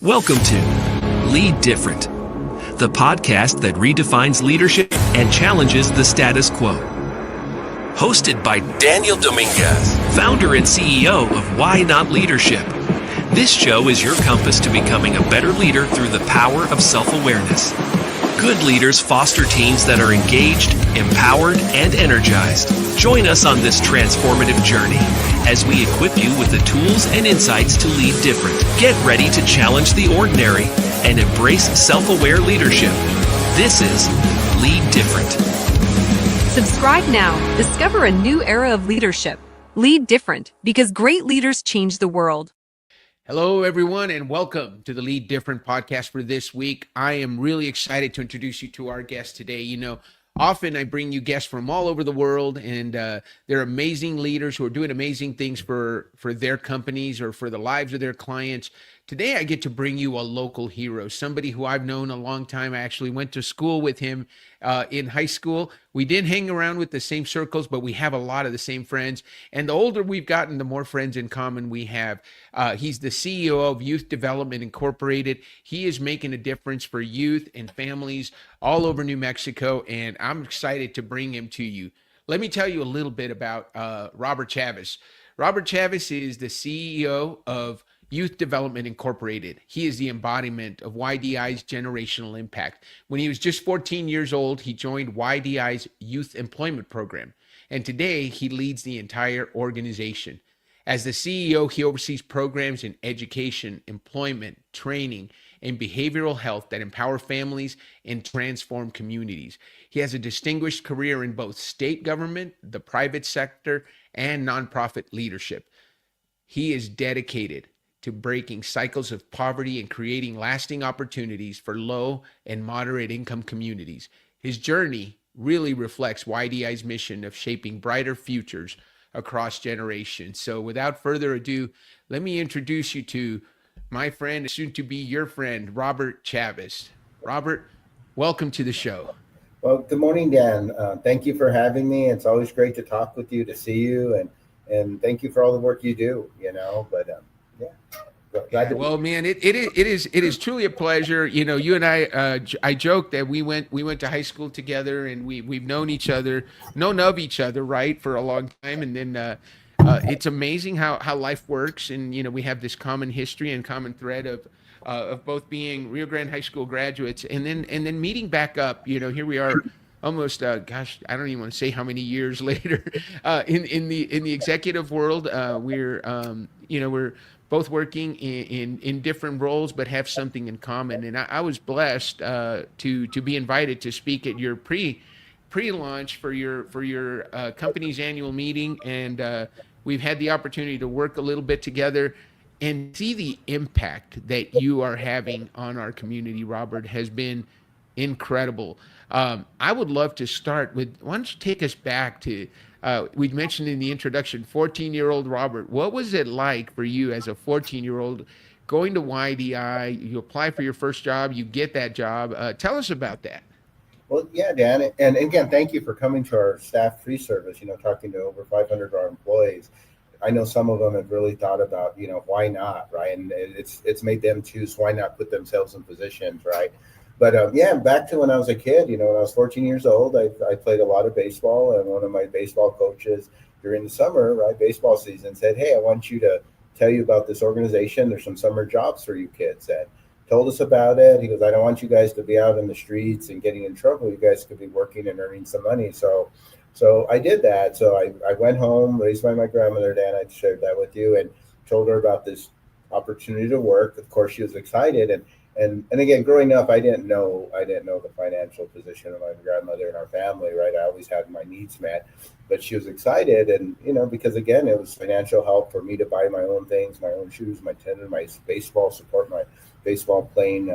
Welcome to Lead Different, the podcast that redefines leadership and challenges the status quo. Hosted by Daniel Dominguez, founder and CEO of Why Not Leadership. This show is your compass to becoming a better leader through the power of self-awareness. Good leaders foster teams that are engaged, empowered, and energized. Join us on this transformative journey as we equip you with the tools and insights to lead different. Get ready to challenge the ordinary and embrace self-aware leadership. This is Lead Different. Subscribe now. Discover a new era of leadership. Lead different, because great leaders change the world. Hello, everyone, and welcome to the Lead Different podcast for this week. I am really excited to introduce you to our guest today. You know, often I bring you guests from all over the world, and they're amazing leaders who are doing amazing things for their companies or for the lives of their clients. Today, I get to bring you a local hero, somebody who I've known a long time. I actually went to school with him in high school. We didn't hang around with the same circles, but we have a lot of the same friends. And the older we've gotten, the more friends in common we have. He's the CEO of Youth Development Incorporated. He is making a difference for youth and families all over New Mexico, and I'm excited to bring him to you. Let me tell you a little bit about Robert Chavez. Robert Chavez is the CEO of Youth Development Incorporated. He is the embodiment of YDI's generational impact. When he was just 14 years old, he joined YDI's youth employment program, and today he leads the entire organization. As the CEO, he oversees programs in education, employment, training, and behavioral health that empower families and transform communities. He has a distinguished career in both state government, the private sector, and nonprofit leadership. He is dedicated to breaking cycles of poverty and creating lasting opportunities for low and moderate income communities. His journey really reflects YDI's mission of shaping brighter futures across generations. So without further ado, let me introduce you to my friend, soon to be your friend, Robert Chavez. Robert, welcome to the show. Well, good morning, Dan. Thank you for having me. It's always great to talk with you, to see you, and thank you for all the work you do, Yeah, well, man, it is truly a pleasure. You know, you and I joke that we went to high school together, and we've known of each other, right, for a long time. And then it's amazing how life works, and you know, we have this common history and common thread of both being Rio Grande High School graduates, and then meeting back up. You know, here we are, almost I don't even want to say how many years later in the executive world. We're both working in different roles, but have something in common. And I was blessed to be invited to speak at your pre-launch for your company's annual meeting, and we've had the opportunity to work a little bit together and see the impact that you are having on our community. Robert, has been incredible. I would love to start with, why don't you take us back to, we mentioned in the introduction, 14-year-old Robert. What was it like for you as a 14-year-old going to YDI? You apply for your first job, you get that job. Tell us about that. Well, yeah, Dan, and again, thank you for coming to our staff pre-service, talking to over 500 of our employees. I know some of them have really thought about, why not, right? And it's made them choose, why not put themselves in positions, right? But back to when I was a kid, when I was 14 years old, I played a lot of baseball, and one of my baseball coaches during the summer, right, baseball season said, "Hey, I want you to tell you about this organization. There's some summer jobs for you kids." And told us about it. He goes, "I don't want you guys to be out in the streets and getting in trouble. You guys could be working and earning some money." So I did that. So I went home, raised by my grandmother, Dan, I shared that with you, and told her about this opportunity to work. Of course, she was excited. And again, growing up, I didn't know the financial position of my grandmother and our family, right? I always had my needs met, but she was excited, and because again, it was financial help for me to buy my own things, my own shoes, my tennis, my baseball, support my baseball playing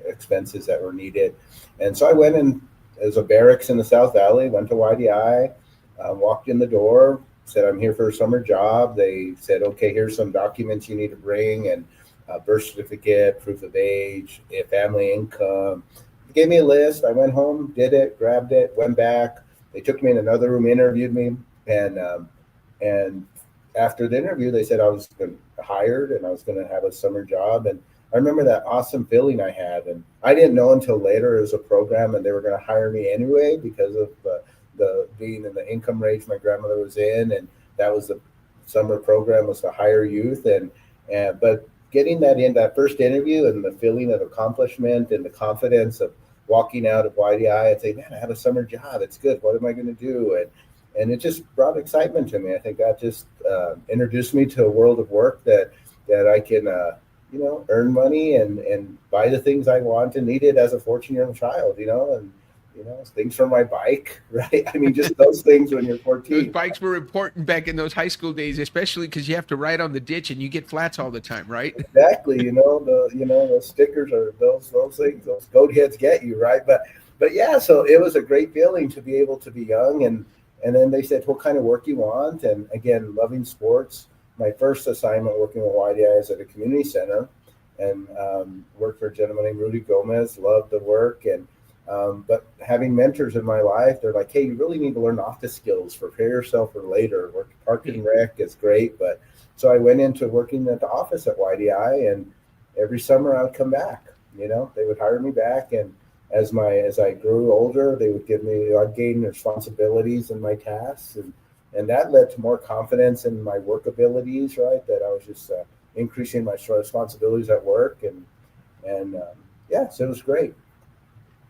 expenses that were needed. And so I went, and there's a barracks in the South Valley, went to YDI, walked in the door, said, "I'm here for a summer job." They said, "Okay, here's some documents you need to bring," and birth certificate, proof of age, family income. They gave me a list. I went home, did it, grabbed it, went back. They took me in another room, interviewed me, and after the interview, they said I was hired and I was going to have a summer job. And I remember that awesome feeling I had, and I didn't know until later it was a program and they were going to hire me anyway because of the being in the income range my grandmother was in, and that was the summer program was to hire youth, and but getting that first interview and the feeling of accomplishment and the confidence of walking out of YDI and saying, man, I have a summer job, it's good, what am I going to do? And it just brought excitement to me. I think that just introduced me to a world of work that I can earn money and buy the things I want and needed as a 14-year-old child, and things for my bike, right? I mean, just those things when you're 14. Those bikes were important back in those high school days, especially because you have to ride on the ditch and you get flats all the time, right? Exactly. The stickers are those things, those goat heads get you, right? But yeah, so it was a great feeling to be able to be young, and then they said, what kind of work you want? And again, loving sports. My first assignment working with YDI is at a community center, and worked for a gentleman named 𝘠𝙁, loved the work. And but having mentors in my life, they're like, hey, you really need to learn office skills, prepare yourself for later. Work park and rec is great. But so I went into working at the office at YDI, and every summer I would come back. They would hire me back, and as I grew older, they would I'd gain responsibilities in my tasks, and that led to more confidence in my work abilities, right? That I was just increasing my responsibilities at work, and so it was great.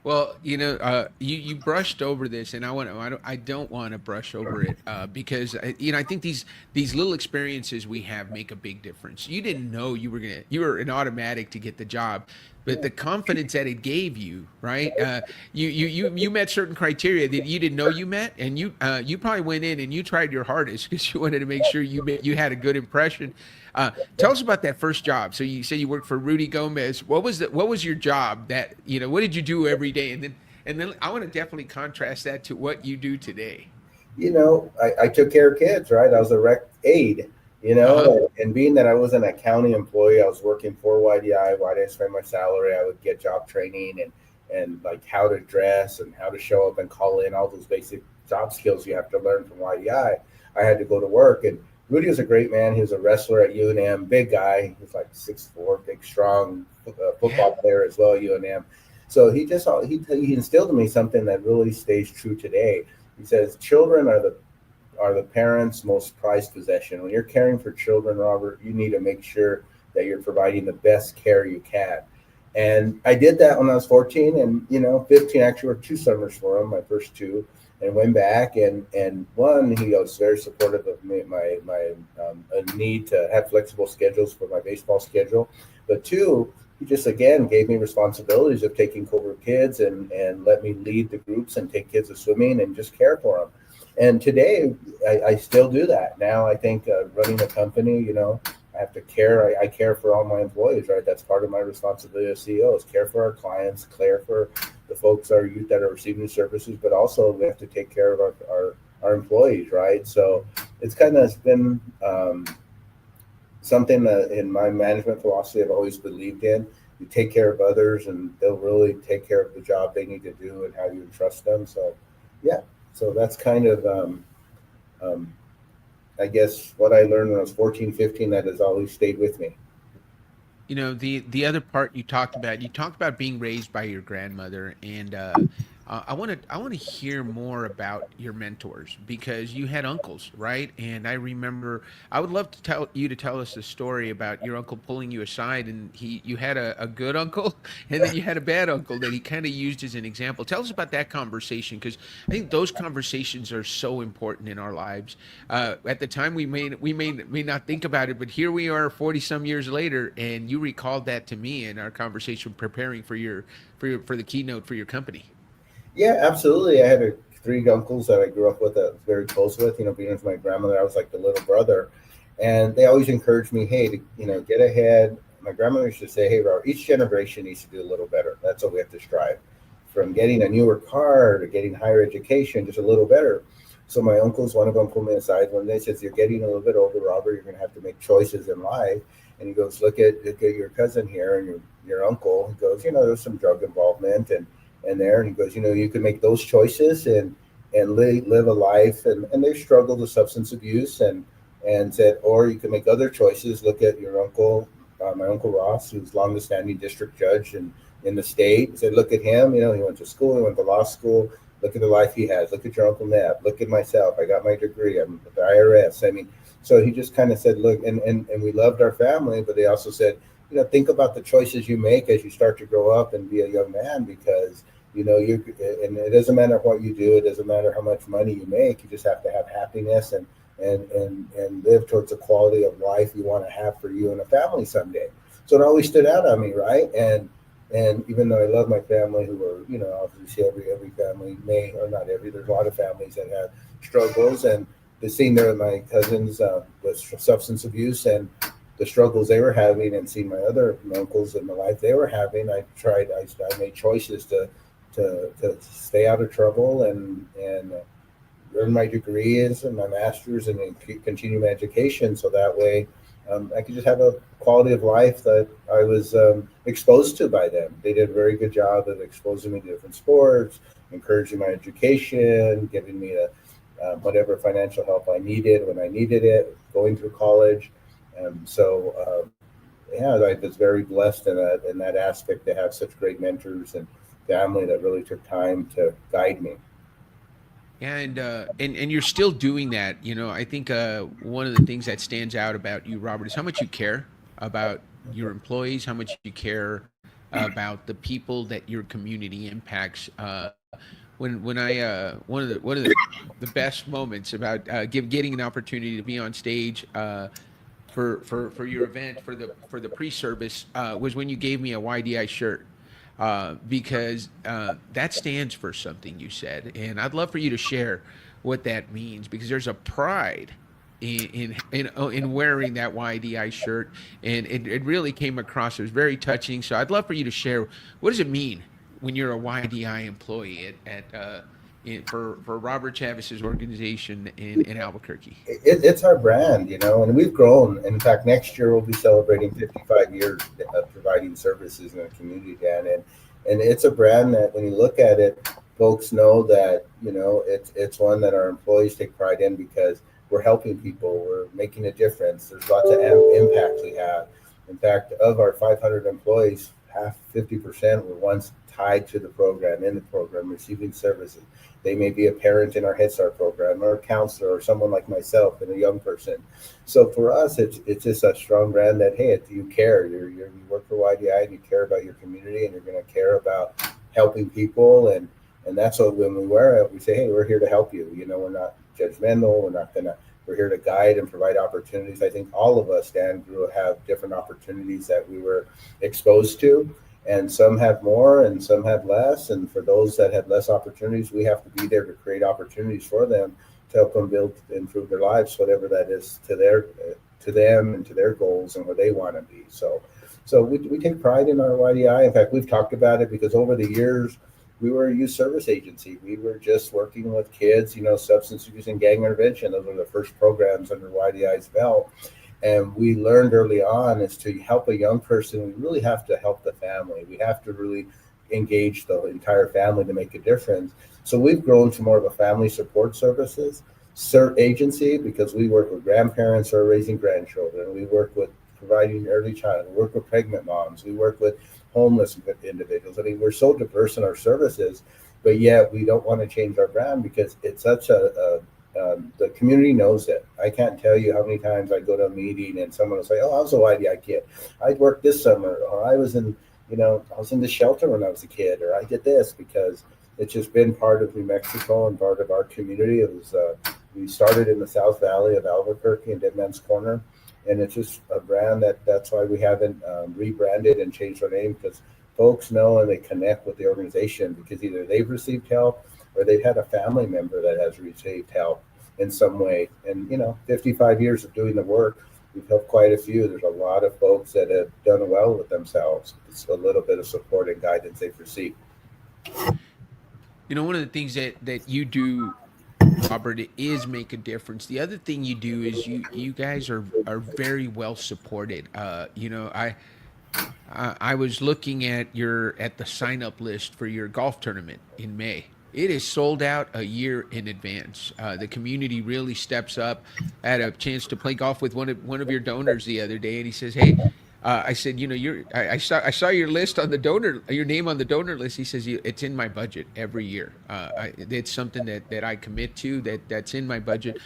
Well, you brushed over this, and I don't want to brush over it because I think these little experiences we have make a big difference. You didn't know you were an automatic to get the job, but the confidence that it gave you, right? You met certain criteria that you didn't know you met, and you probably went in and you tried your hardest because you wanted to make sure you had a good impression. Tell us about that first job. So you said you worked for 𝘠𝙁. What was your job? What did you do every day? And then I want to definitely contrast that to what you do today. I took care of kids, right? I was a rec aide, and being that I was an accounting employee, I was working for YDI. YDI spent my salary. I would get job training and like how to dress and how to show up and call in, all those basic job skills you have to learn from YDI. I had to go to work, and Rudy was a great man. He was a wrestler at UNM, big guy. He was like 6'4", big, strong football player as well at UNM. So he instilled in me something that really stays true today. He says, children are the parents' most prized possession. When you're caring for children, Robert, you need to make sure that you're providing the best care you can. And I did that when I was 14, and 15. Actually worked 2 summers for him, my first 2. And went back, and one, he was very supportive of my need to have flexible schedules for my baseball schedule. But 2, he just again gave me responsibilities of taking care of kids and let me lead the groups and take kids to swimming and just care for them. And today I still do that. Now I think running a company, I have to care. I care for all my employees, right? That's part of my responsibility as CEO is care for our clients, care for the folks, our youth that are receiving services, but also we have to take care of our employees, right? So it's kind of been something that in my management philosophy I've always believed in. You take care of others, and they'll really take care of the job they need to do and how you entrust them. So, yeah. So that's kind of I guess what I learned when I was 14, 15 that has always stayed with me. The other part you talked about being raised by your grandmother, and I want to hear more about your mentors, because you had uncles, right? And I remember, I would love to tell us the story about your uncle pulling you aside, and you had a good uncle, and then you had a bad uncle that he kind of used as an example. Tell us about that conversation, because I think those conversations are so important in our lives. At the time, we may not think about it, but here we are 40 some years later, and you recalled that to me in our conversation preparing for the keynote for your company. Yeah, absolutely. I had 3 uncles that I grew up with that I was very close with. Being with my grandmother, I was like the little brother, and they always encouraged me, hey, to get ahead. My grandmother used to say, hey, Robert, each generation needs to do a little better. That's what we have to strive. From getting a newer car to getting higher education, just a little better. So my uncles, one of them pulled me aside one day and says, you're getting a little bit older, Robert. You're going to have to make choices in life. And he goes, look at your cousin here and your uncle. He goes, there's some drug involvement and there. And he goes, you can make those choices and live a life. And they struggled with substance abuse and said, or you can make other choices. Look at your uncle my uncle Ross, who's longest standing district judge in the state. He said, look at him, he went to school, he went to law school. Look at the life he has. Look at your Uncle Neb. Look at myself. I got my degree. I'm at the IRS. I mean, so he just kind of said, look, and we loved our family, but they also said, think about the choices you make as you start to grow up and be a young man, because, and it doesn't matter what you do. It doesn't matter how much money you make. You just have to have happiness and live towards the quality of life you want to have for you and a family someday. So it always stood out on me, right? And even though I love my family, who are, obviously every family may, or not every, there's a lot of families that have struggles, and the scene there with my cousins with substance abuse and the struggles they were having, and seeing my other uncles and the life they were having, I made choices to stay out of trouble and earn my degrees and my master's and then continue my education, so that way I could just have a quality of life that I was exposed to by them. They did a very good job of exposing me to different sports, encouraging my education, giving me whatever financial help I needed when I needed it, going through college. I was very blessed in that aspect to have such great mentors and family that really took time to guide me. Yeah, and you're still doing that. I think one of the things that stands out about you, Robert, is how much you care about your employees, how much you care about the people that your community impacts. One of the best moments about getting an opportunity to be on stage for your event for the pre-service was when you gave me a YDI shirt. Because that stands for something, you said, and I'd love for you to share what that means, because there's a pride in wearing that YDI shirt, and it really came across. It was very touching. So I'd love for you to share, what does it mean when you're a YDI employee for Robert Chavez's organization in Albuquerque? It's our brand, and we've grown. In fact, next year we'll be celebrating 55 years of providing services in the community, Dan. And it's a brand that when you look at it, folks know that, it's one that our employees take pride in, because we're helping people. We're making a difference. There's lots of impact we have. In fact, of our 500 employees, 50% were once tied to the program, in the program, receiving services. They may be a parent in our Head Start program, or a counselor, or someone like myself, and a young person. So for us, it's just a strong brand that, hey, you care. You work for YDI, and you care about your community, and you're going to care about helping people. And that's what, when we wear it, we say, hey, we're here to help you. We're not judgmental. We're here to guide and provide opportunities. I think all of us, Dan, have different opportunities that we were exposed to. And some have more and some have less. And for those that have less opportunities, we have to be there to create opportunities for them, to help them improve their lives, whatever that is to them and to their goals and where they want to be. So we take pride in our YDI. In fact, we've talked about it because over the years, we were a youth service agency. We were just working with kids, substance abuse and gang intervention. Those were the first programs under YDI's belt. And we learned early on is to help a young person, we really have to help the family. We have to really engage the entire family to make a difference. So we've grown to more of a family support services agency, because we work with grandparents who are raising grandchildren. We work with providing early childhood. We work with pregnant moms. We work with homeless individuals. I mean, we're so diverse in our services, but yet we don't want to change our brand, because it's such the community knows it. I can't tell you how many times I go to a meeting and someone will say, "Oh, I was a YDI kid. I worked this summer," or "I was in the shelter when I was a kid," or "I did this," because it's just been part of New Mexico and part of our community. It was we started in the South Valley of Albuquerque in Dead Man's Corner, and it's just a brand that's why we haven't rebranded and changed our name, because folks know and they connect with the organization, because either they've received help or they've had a family member that has received help in some way. And 55 years of doing the work, we've helped quite a few. There's a lot of folks that have done well with themselves. It's a little bit of support and guidance they've received. One of the things that you do, Robert, is make a difference. The other thing you do is you guys are very well supported. I was looking at the sign up list for your golf tournament in May. It is sold out a year in advance. The community really steps up. I had a chance to play golf with one of your donors the other day, and he says, "Hey, I said, I saw your list on the donor, your name on the donor list. He says, it's in my budget every year. It's something that I commit to, that's in my budget,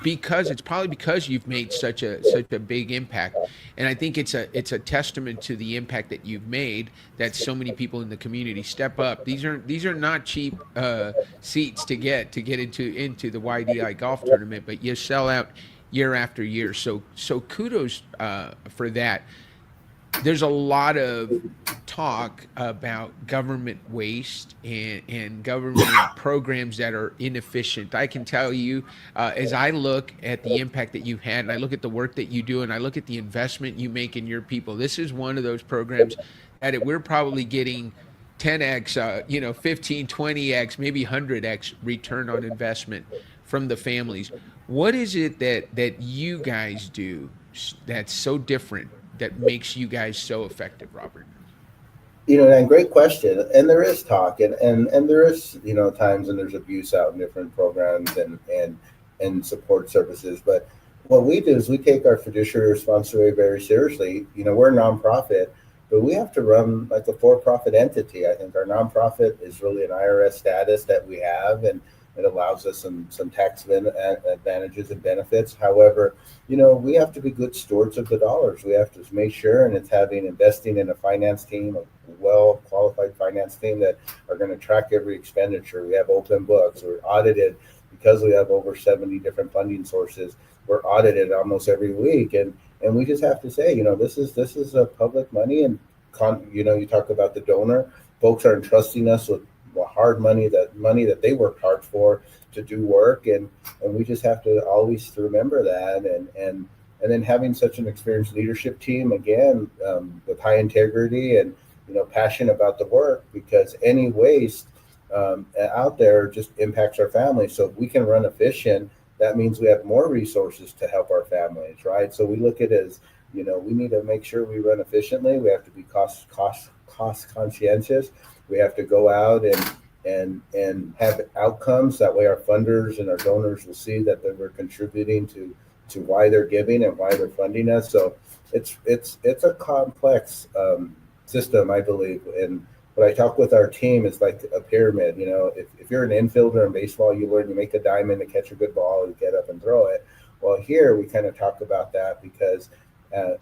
because it's probably because you've made such a big impact. And I think it's a testament to the impact that you've made, that so many people in the community step up. These are not cheap seats to get into the YDI golf tournament, but you sell out year after year. So kudos for that. There's a lot of talk about government waste and government programs that are inefficient. I can tell you, as I look at the impact that you've had, and I look at the work that you do, and I look at the investment you make in your people, this is one of those programs that we're probably getting 10x, 15, 20x, maybe 100x return on investment from the families. What is it that you guys do that's so different, that makes you guys so effective, Robert? And great question. And there is talk, and there is, times when there's abuse out in different programs and support services. But what we do is we take our fiduciary responsibility very seriously. We're a nonprofit, but we have to run like a for-profit entity. I think our nonprofit is really an IRS status that we have, and it allows us some tax advantages and benefits. However, we have to be good stewards of the dollars. We have to make sure, and it's investing in a finance team, a well-qualified finance team that are going to track every expenditure. We have open books. We're audited because we have over 70 different funding sources. We're audited almost every week, and we just have to say, this is a public money, and you talk about the donor. Folks are entrusting us with hard money that they worked hard for to do work, and we just have to always remember that, and then having such an experienced leadership team, again, with high integrity and passion about the work, because any waste out there just impacts our families. So if we can run efficient, that means we have more resources to help our families, right? So we look at it as, we need to make sure we run efficiently. We have to be cost conscientious. We have to go out and have outcomes. That way our funders and our donors will see that we're contributing to why they're giving and why they're funding us. So it's a complex system, I believe. And when I talk with our team, it's like a pyramid. If you're an infielder in baseball, you learn to make a diamond to catch a good ball, you get up and throw it. Well, here we kind of talk about that, because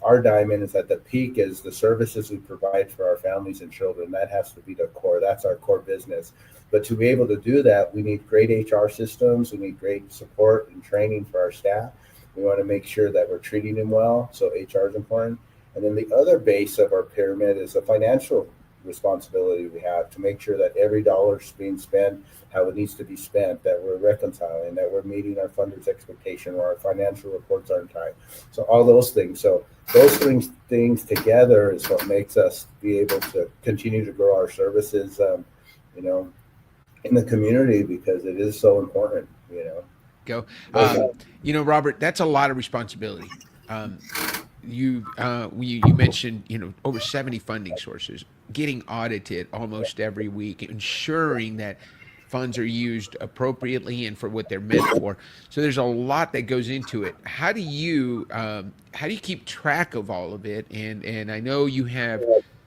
our diamond is at the peak is the services we provide for our families and children. That has to be the core. That's our core business. But to be able to do that, we need great HR systems. We need great support and training for our staff. We want to make sure that we're treating them well. So HR is important. And then the other base of our pyramid is the financial responsibility we have to make sure that every dollar is being spent how it needs to be spent, that we're reconciling, that we're meeting our funders' expectation, or our financial reports are in time. So all those things. So those things together is what makes us be able to continue to grow our services, in the community, because it is so important, Go. Robert, that's a lot of responsibility. You mentioned, over 70 funding sources, getting audited almost every week, ensuring that funds are used appropriately and for what they're meant for. So there's a lot that goes into it. How do you keep track of all of it? And I know you have,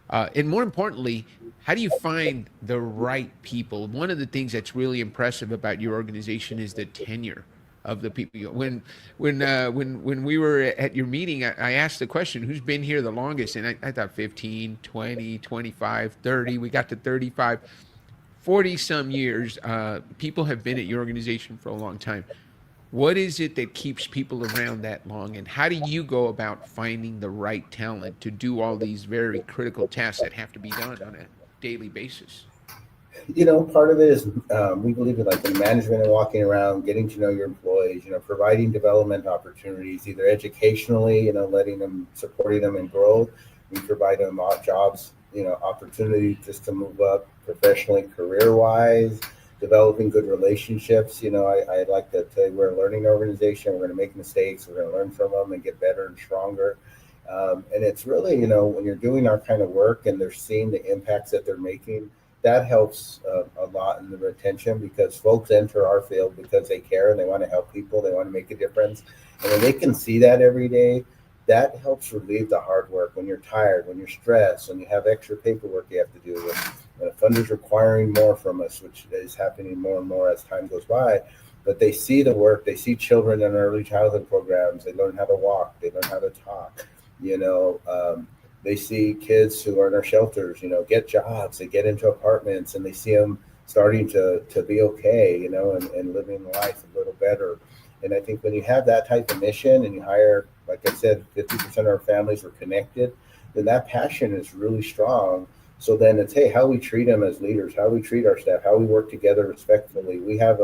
and more importantly, how do you find the right people? One of the things that's really impressive about your organization is the tenure of the people. When we were at your meeting, I asked the question, who's been here the longest? And I thought 15, 20, 25, 30. We got to 35, 40 some years. People have been at your organization for a long time. What is it that keeps people around that long? And how do you go about finding the right talent to do all these very critical tasks that have to be done on a daily basis? Part of it is we believe in like the management and walking around, getting to know your employees, providing development opportunities, either educationally, supporting them in growth. We provide them jobs, opportunity just to move up professionally, career-wise, developing good relationships. I like to say we're a learning organization. We're going to make mistakes. We're going to learn from them and get better and stronger. And it's really, when you're doing our kind of work and they're seeing the impacts that they're making, that helps a lot in the retention, because folks enter our field because they care and they want to help people. They want to make a difference. And when they can see that every day, that helps relieve the hard work when you're tired, when you're stressed, when you have extra paperwork you have to do, when a funder's requiring more from us, which is happening more and more as time goes by. But they see the work, they see children in early childhood programs, they learn how to walk, they learn how to talk, they see kids who are in our shelters, get jobs, they get into apartments, and they see them starting to be okay, and living life a little better. And I think when you have that type of mission and you hire, like I said, 50% of our families are connected, then that passion is really strong. So then it's, hey, how we treat them as leaders, how we treat our staff, how we work together respectfully. We have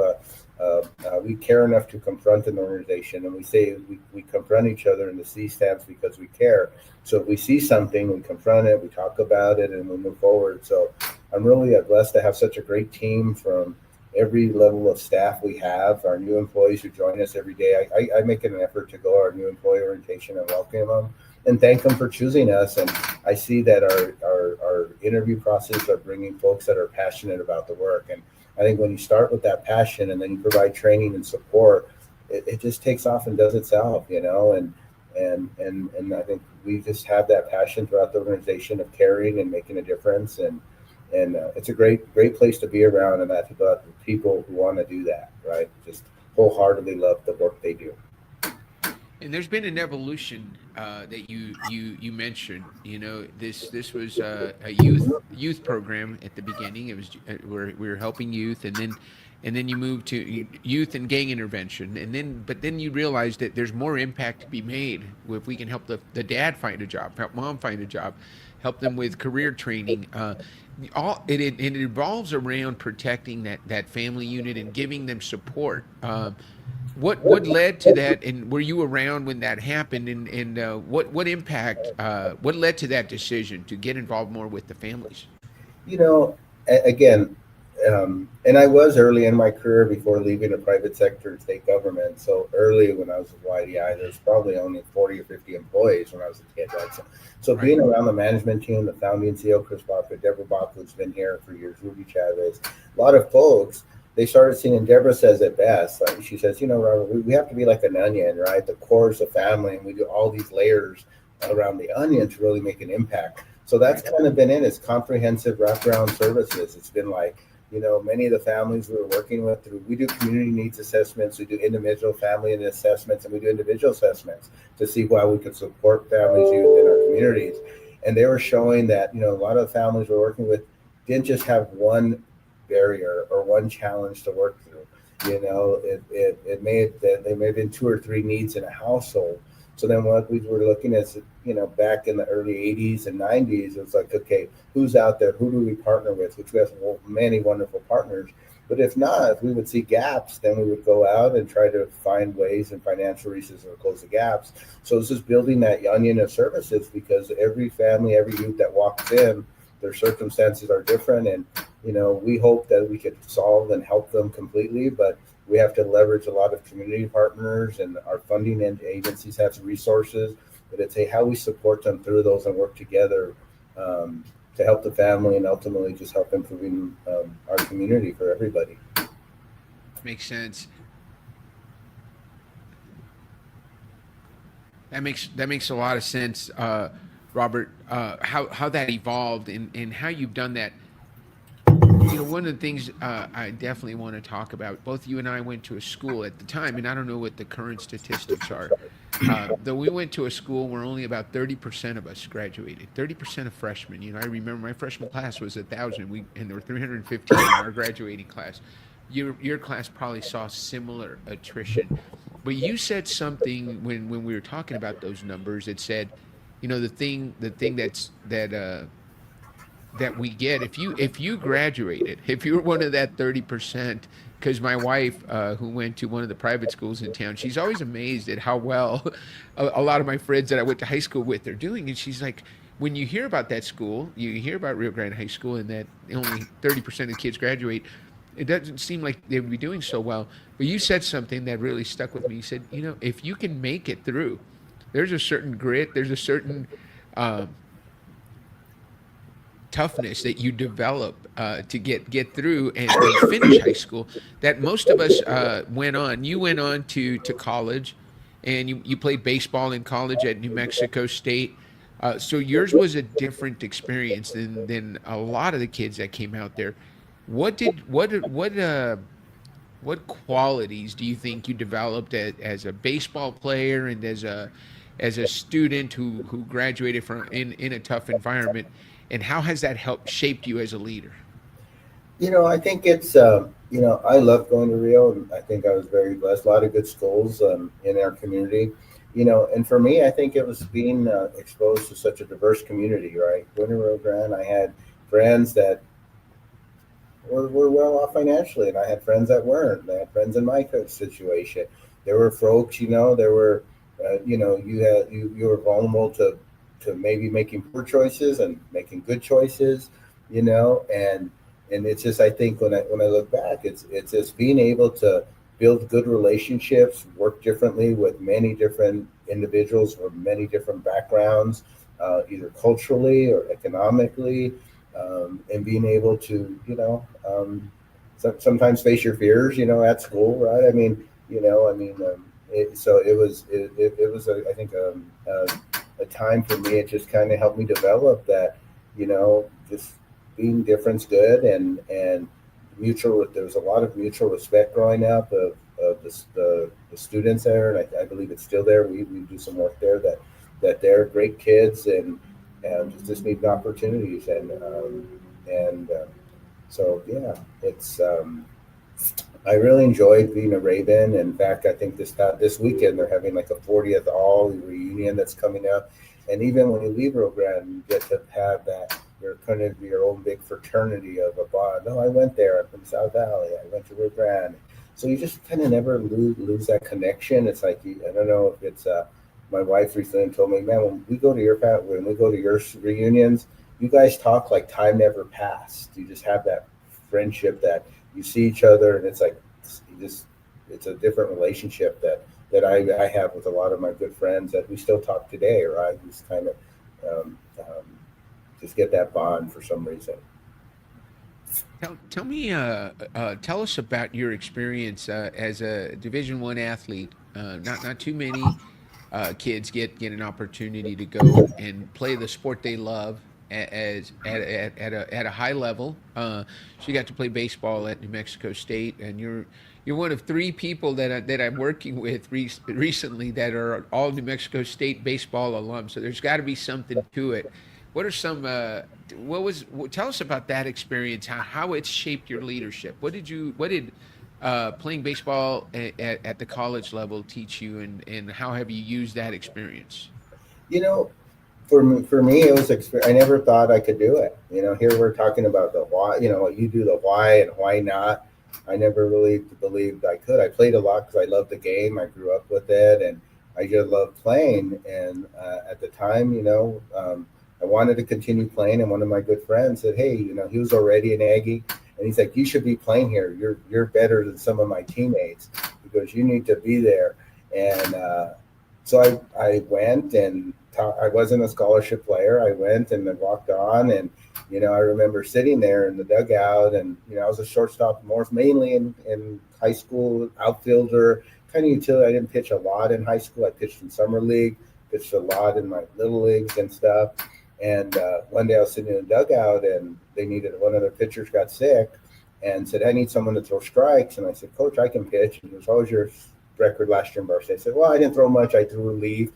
we care enough to confront an organization, and we say we confront each other, and the C stands because we care. So if we see something, we confront it, we talk about it, and we move forward. So I'm really blessed to have such a great team from every level of staff we have, our new employees who join us every day. I make an effort to go to our new employee orientation and welcome them and thank them for choosing us. And I see that our interview process are bringing folks that are passionate about the work. And I think when you start with that passion and then you provide training and support, it just takes off and does itself, and I think we just have that passion throughout the organization of caring and making a difference. And it's a great place to be around, and that's about people who want to do that, right? Just wholeheartely love the work they do. And there's been an evolution that you mentioned. This was a youth program at the beginning. It was we were helping youth, and then you moved to youth and gang intervention, but then you realized that there's more impact to be made if we can help the dad find a job, help mom find a job, help them with career training. It revolves around protecting that family unit and giving them support. What led to that, and were you around when that happened, and what impact, what led to that decision to get involved more with the families? Again, and I was early in my career before leaving the private sector and state government. So early when I was with YDI, there's probably only 40 or 50 employees when I was a kid, right? So right. Being around the management team, the founding CEO, Chris Baca, Deborah Baca, who's been here for years, Ruby Chavez, a lot of folks, they started seeing, and Deborah says it best. She says, Robert, we have to be like an onion, right? The core is the family, and we do all these layers around the onion to really make an impact. So that's kind of been it. It's comprehensive wraparound services. It's been like, many of the families we were working with, we do community needs assessments, we do individual family assessments, and we do individual assessments to see how we can support families, youth in our communities. And they were showing that, a lot of the families we're working with didn't just have one barrier or one challenge to work through. They may have been 2 or 3 needs in a household. So then what we were looking at, back in the early 80s and 90s, it was like, okay, who's out there? Who do we partner with? Which we have many wonderful partners. But if not, if we would see gaps, then we would go out and try to find ways and financial resources to close the gaps. So it's just building that onion of services, because every family, every youth that walks in, their circumstances are different. And, we hope that we could solve and help them completely, but we have to leverage a lot of community partners, and our funding and agencies have resources, but it's how we support them through those and work together to help the family and ultimately just help improving our community for everybody. Makes sense. That makes a lot of sense, Robert. How that evolved and how you've done that. One of the things I definitely want to talk about, both you and I went to a school at the time, and I don't know what the current statistics are, though we went to a school where only about 30% of us graduated, 30% of freshmen. I remember my freshman class was 1,000, and there were 315 in our graduating class. Your class probably saw similar attrition. But you said something when we were talking about those numbers. It said, the thing that we get, if you graduated, if you were one of that 30%, because my wife, who went to one of the private schools in town, she's always amazed at how well a lot of my friends that I went to high school with are doing. And she's like, when you hear about that school, you hear about Rio Grande High School, and that only 30% of kids graduate, it doesn't seem like they would be doing so well. But you said something that really stuck with me. You said, if you can make it through, there's a certain grit, there's a certain toughness that you develop to get through and finish high school, that most of us went on. You went on to college, and you played baseball in college at New Mexico State. So yours was a different experience than a lot of the kids that came out there. What qualities do you think you developed as a baseball player and as a student who graduated from in a tough environment, and how has that helped shaped you as a leader? I think it's, I love going to Rio, and I think I was very blessed. A lot of good schools in our community, and for me, I think it was being exposed to such a diverse community, right? Going to Rio Grande, I had friends that were well off financially, and I had friends that weren't. I had friends in my coach situation. There were folks, there were, you were vulnerable to maybe making poor choices and making good choices, and it's just, I think when I look back, it's just being able to build good relationships, work differently with many different individuals from many different backgrounds, either culturally or economically, and being able to, sometimes face your fears, at school, right? So it was I think a time for me. It just kind of helped me develop that, just being different's good, and there was a lot of mutual respect growing up of the students there, and I believe it's still there. We do some work there that they're great kids and just need opportunities, so yeah, it's I really enjoyed being a Raven. In fact, I think this weekend they're having like a 40th all reunion that's coming up, and even when you leave Rio Grande, you get to have that. You're kind of your own big fraternity of a bond. No, I went there. I'm from South Valley. I went to Rio Grande. So you just kind of never lose that connection. It's like, I don't know if it's my wife recently told me, man, when we go to your reunions, you guys talk like time never passed. You just have that friendship that you see each other, and it's like it's a different relationship that I have with a lot of my good friends that we still talk today, right? Just kind of just get that bond for some reason. Tell us about your experience as a Division I athlete. Not too many kids get an opportunity to go and play the sport they love at a high level. So you got to play baseball at New Mexico State, and you're one of 3 people that I'm working with recently that are all New Mexico State baseball alums. So there's got to be something to it. What are some? Tell us about that experience. How it's shaped your leadership. What did playing baseball at the college level teach you, and how have you used that experience? For me, it was I never thought I could do it. Here we're talking about the why. You do the why and why not. I never really believed I could. I played a lot because I loved the game. I grew up with it, and I just loved playing. And at the time, I wanted to continue playing, and one of my good friends said, "Hey, he was already an Aggie, and he's like, you should be playing here. You're better than some of my teammates because you need to be there." And so I went, and I wasn't a scholarship player. I went and I walked on, and I remember sitting there in the dugout, and I was a shortstop, mainly in high school, outfielder, kind of utility. I didn't pitch a lot in high school. I pitched in summer league, pitched a lot in my little leagues and stuff. And one day I was sitting in a dugout, and they needed one of their pitchers got sick, and said, "I need someone to throw strikes." And I said, "Coach, I can pitch." And he goes, "What was your record last year in varsity?" I said, "Well, I didn't throw much. I threw relief."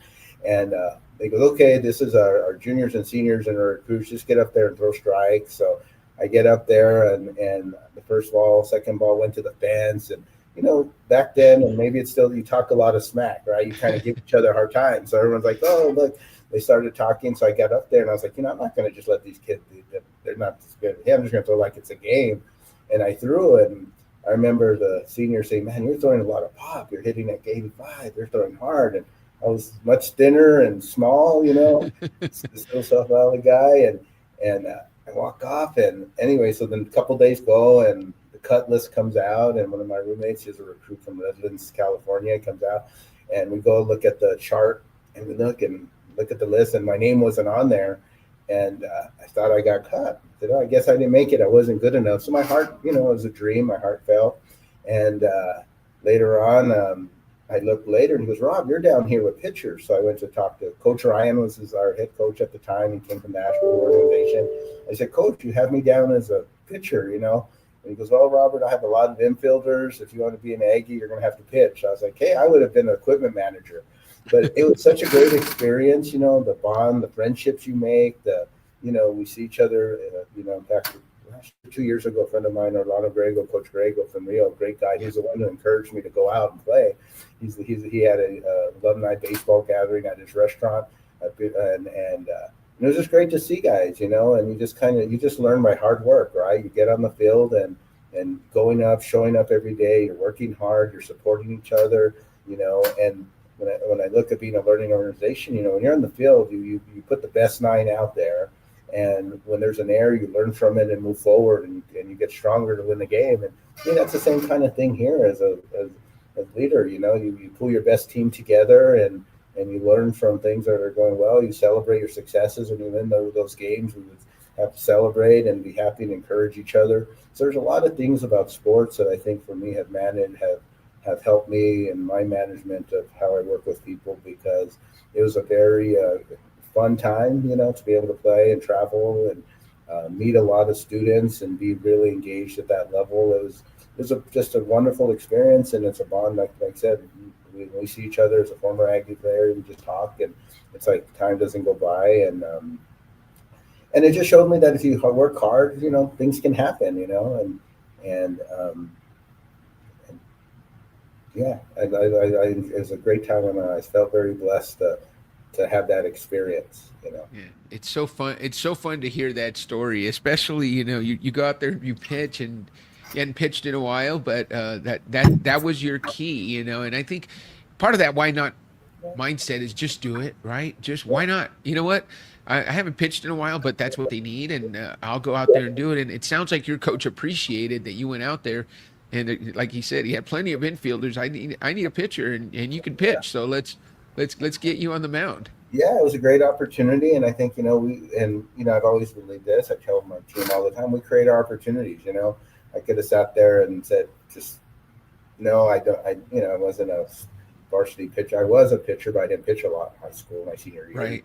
And they go, "Okay, this is our juniors and seniors and our recruits. Just get up there and throw strikes." So I get up there, and the first ball, second ball went to the fence. And back then, and maybe it's still, you talk a lot of smack, right? You kind of give each other a hard time. So everyone's like, "Oh, look." They started talking, so I got up there, and I was like, I'm not going to just let these kids do that. They're not as good. Yeah, I'm just going to throw like it's a game. And I threw it, and I remember the senior saying, "Man, you're throwing a lot of pop. You're hitting at 85. They're throwing hard." And I was much thinner and small, still South Valley guy, and I walk off, and anyway, so then a couple days go, and the cut list comes out, and one of my roommates is a recruit from Redlands, California, comes out, and we go look at the chart, and we look at the list, and my name wasn't on there, and I thought I got cut. I said, "Oh, I guess I didn't make it. I wasn't good enough." So my heart, it was a dream. My heart fell, and later on, I looked later and he goes, Rob, you're down here with pitchers. So I went to talk to Coach Ryan, was our head coach at the time. He came from the National organization. I said, Coach, you have me down as a pitcher, And he goes, well, Robert, I have a lot of infielders. If you want to be an Aggie, you're going to have to pitch. I was like, hey, I would have been an equipment manager. But it was such a great experience, the bond, the friendships you make, we see each other, in fact, 2 years ago, a friend of mine, Orlando Grego, Coach Grego from Rio, great guy. He's the one who encouraged me to go out and play. He had a alumni baseball gathering at his restaurant, and it was just great to see guys, and you just learn by hard work, right? You get on the field and going up, showing up every day. You're working hard. You're supporting each other, and when I look at being a learning organization, when you're on the field, you put the best nine out there. And when there's an error, you learn from it and move forward, and you get stronger to win the game. And that's the same kind of thing here as a leader. You pull your best team together, and you learn from things that are going well. You celebrate your successes when you win those games. We would have to celebrate and be happy and encourage each other. So there's a lot of things about sports that I think for me have helped me in my management of how I work with people, because it was a very fun time, to be able to play and travel and meet a lot of students and be really engaged at that level. It was just a wonderful experience, and it's a bond. Like I said, we see each other as a former Aggie player. We just talk, and it's like time doesn't go by. And it just showed me that if you work hard, things can happen. Yeah, it was a great time, and I felt very blessed to have that experience. Yeah, it's so fun. It's so fun to hear that story, especially you go out there, you pitch, and you hadn't pitched in a while, but that was your key, And I think part of that why not mindset is just do it, right? Just why not? You know what? I haven't pitched in a while, but that's what they need, and I'll go out there and do it. And it sounds like your coach appreciated that you went out there. And like he said, he had plenty of infielders. I need a pitcher, and you can pitch. So let's get you on the mound. Yeah, it was a great opportunity, and I think I've always believed this. I tell my team all the time, we create our opportunities. I could have sat there and said, no, I don't. I wasn't a varsity pitcher. I was a pitcher, but I didn't pitch a lot in high school my senior year. Right.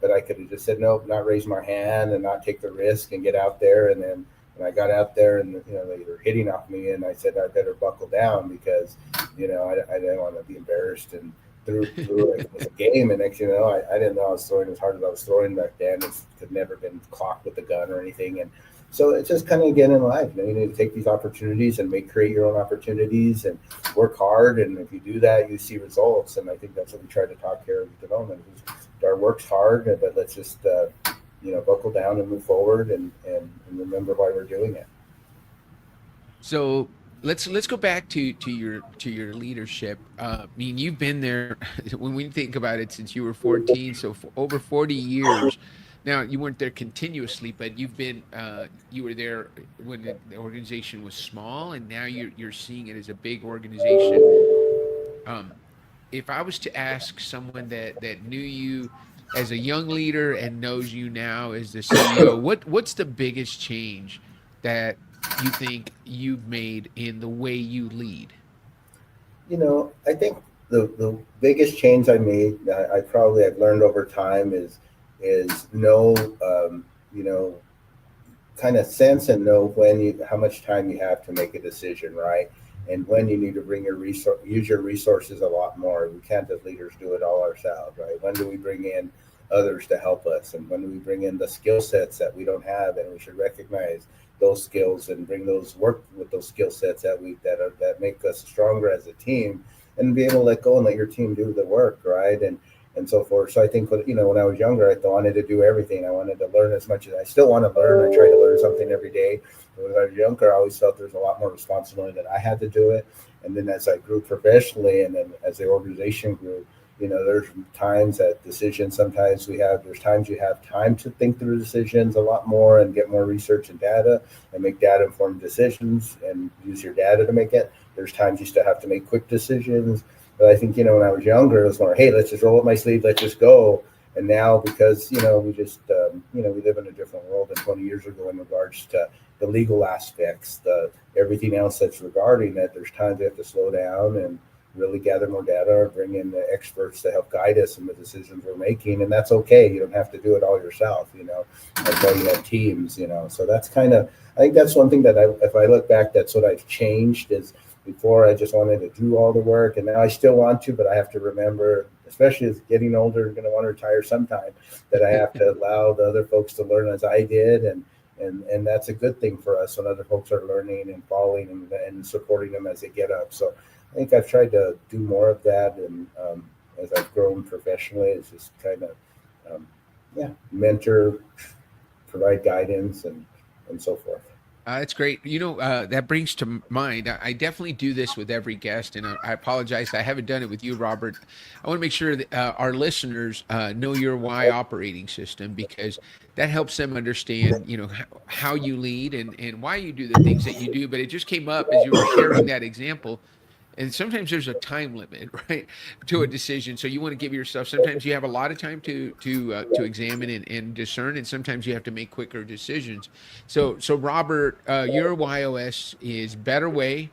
But I could have just said no, not raise my hand and not take the risk and get out there, and then. And I got out there, and they were hitting off me, and I said I better buckle down because I didn't want to be embarrassed, and threw it was a game. And next, I didn't know I was throwing as hard as I was throwing back then. It could never been clocked with a gun or anything. And so it's just kind of again in life. You need to take these opportunities and create your own opportunities and work hard. And if you do that, you see results. And I think that's what we try to talk here with development. Our work's hard, but let's just buckle down and move forward and remember why we're doing it. So let's go back to your leadership. You've been there when we think about it since you were 14, so for over 40 years. Now you weren't there continuously, but you've been you were there when the organization was small, and now you're seeing it as a big organization. If I was to ask someone that knew you as a young leader and knows you now as the CEO, what's the biggest change that you think you've made in the way you lead? I think the biggest change I made, I've learned over time is know, kind of sense and know how much time you have to make a decision, right? And when you need to use your resources a lot more. We can't as leaders do it all ourselves, right? When do we bring in others to help us, and when do we bring in the skill sets that we don't have, and we should recognize those skills and work with those skill sets that make us stronger as a team, and be able to let go and let your team do the work, right? And so forth. So I think when I was younger, I wanted to do everything. I wanted to learn as much as I still want to learn. I try to learn something every day. But when I was younger, I always felt there's a lot more responsibility that I had to do it. And then as I grew professionally, and then as the organization grew, there's times that decisions, there's times you have time to think through decisions a lot more and get more research and data and make data informed decisions and use your data to make it. There's times you still have to make quick decisions. But I think, when I was younger, it was more, hey, let's just roll up my sleeve, let's just go. And now, because, we just, we live in a different world than 20 years ago in regards to the legal aspects, everything else that's regarding that, there's times we have to slow down really gather more data or bring in the experts to help guide us in the decisions we're making. And that's okay. You don't have to do it all yourself, That's why you have teams, So that's I think that's one thing that if I look back, that's what I've changed is before I just wanted to do all the work. And now I still want to, but I have to remember, especially as getting older and going to want to retire sometime, that I have to allow the other folks to learn as I did. And that's a good thing for us when other folks are learning and following and supporting them as they get up. So I think I've tried to do more of that, and as I've grown professionally, it's just mentor, provide guidance, and so forth. That's great. That brings to mind, I definitely do this with every guest, and I apologize, I haven't done it with you, Robert. I want to make sure that our listeners know your why operating system, because that helps them understand, how you lead and why you do the things that you do. But it just came up as you were sharing that example. And sometimes there's a time limit, right, to a decision. So you want to give yourself, sometimes you have a lot of time to examine and discern, and sometimes you have to make quicker decisions. So Robert, your YOS is better way,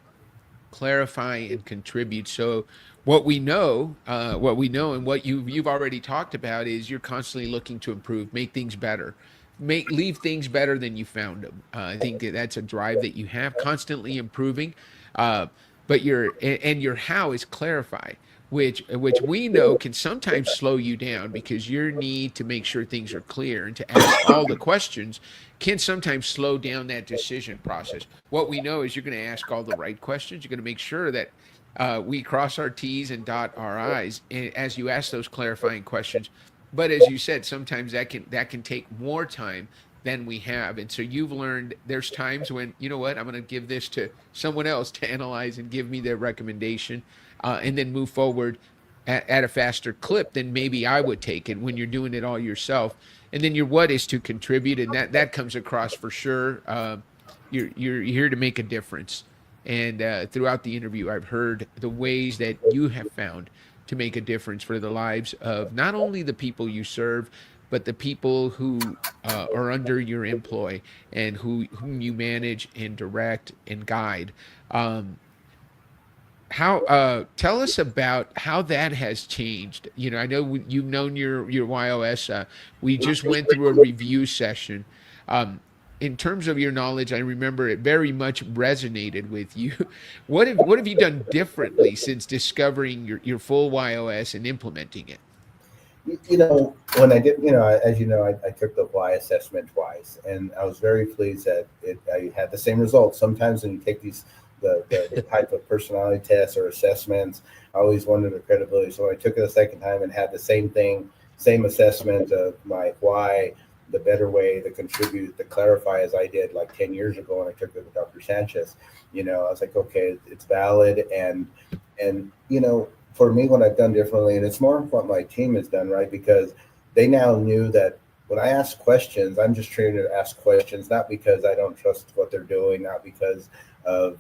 clarify, and contribute. So what we know and what you've already talked about is you're constantly looking to improve, make things better. Leave things better than you found them. I think that's a drive that you have, constantly improving. But your how is clarify, which we know can sometimes slow you down, because your need to make sure things are clear and to ask all the questions can sometimes slow down that decision process. What we know is you're going to ask all the right questions. You're going to make sure that we cross our T's and dot our I's as you ask those clarifying questions. But as you said, sometimes that can take more time than we have. And so you've learned there's times when, I'm going to give this to someone else to analyze and give me their recommendation, and then move forward at a faster clip than maybe I would take it when you're doing it all yourself. And then your what is to contribute, and that comes across for sure. You're here to make a difference. And throughout the interview, I've heard the ways that you have found to make a difference for the lives of not only the people you serve, but the people who are under your employ and whom you manage and direct and guide. Tell us about how that has changed. I know you've known your YOS. We just went through a review session. In terms of your knowledge, I remember it very much resonated with you. What have you done differently since discovering your full YOS and implementing it? When I did, as you know, I took the Y assessment twice, and I was very pleased that I had the same results. Sometimes when you take the type of personality tests or assessments, I always wondered the credibility. So when I took it a second time and had the same thing, same assessment of my why, the better way, the contribute, the clarify, as I did like 10 years ago when I took it with Dr. Sanchez, I was like, okay, it's valid. And for me, what I've done differently, and it's more of what my team has done, right? Because they now knew that when I ask questions, I'm just trained to ask questions, not because I don't trust what they're doing, not because of